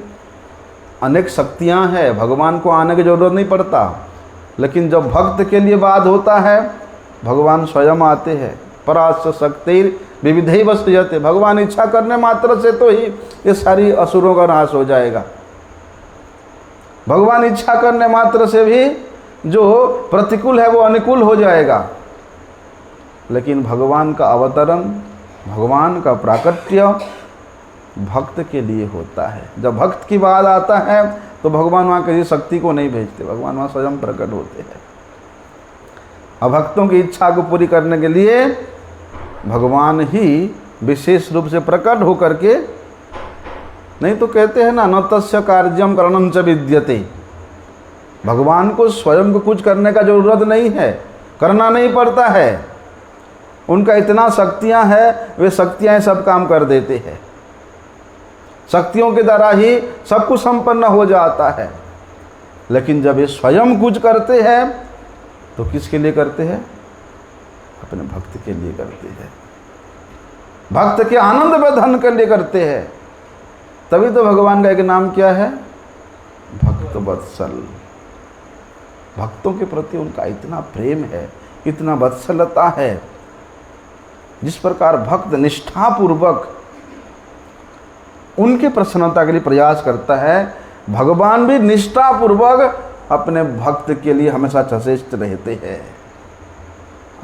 अनेक शक्तियां हैं, भगवान को आने की जरूरत नहीं पड़ता, लेकिन जब भक्त के लिए बात होता है भगवान स्वयं आते हैं। पराश्च शक्तिर विविधैव सृजते, भगवान इच्छा करने मात्र से तो ही ये सारी असुरों का नाश हो जाएगा। भगवान इच्छा करने मात्र से भी जो प्रतिकूल है वो अनुकूल हो जाएगा। लेकिन भगवान का अवतरण, भगवान का प्राकट्य भक्त के लिए होता है। जब भक्त की बात आता है तो भगवान वहाँ किसी शक्ति को नहीं भेजते, भगवान वहाँ स्वयं प्रकट होते हैं। अब भक्तों की इच्छा को पूरी करने के लिए भगवान ही विशेष रूप से प्रकट होकर के, नहीं तो कहते हैं ना न तस्य कार्यम करणं च विद्यते, भगवान को स्वयं को कुछ करने का जरूरत नहीं है, करना नहीं पड़ता है। उनका इतना शक्तियां हैं, वे शक्तियां सब काम कर देते हैं। शक्तियों के द्वारा ही सब कुछ संपन्न हो जाता है। लेकिन जब ये स्वयं कुछ करते हैं तो किसके लिए करते हैं? अपने भक्त के लिए करते हैं, भक्त के आनंद वर्धन के लिए करते हैं। तभी तो भगवान का एक नाम क्या है? भक्त वत्सल। भक्तों के प्रति उनका इतना प्रेम है, इतना वत्सलता है। जिस प्रकार भक्त निष्ठापूर्वक उनके प्रसन्नता के लिए प्रयास करता है, भगवान भी निष्ठापूर्वक अपने भक्त के लिए हमेशा सचेष्ट रहते हैं।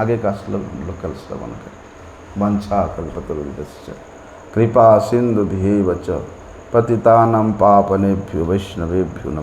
आगे का श्लोक हम लोग कल श्रवण करें। वंशा कल्पतरुभ्यश्च कृपा सिंधुभ्यैव च पतितानां पावनेभ्यो वैष्णवेभ्यो नमो।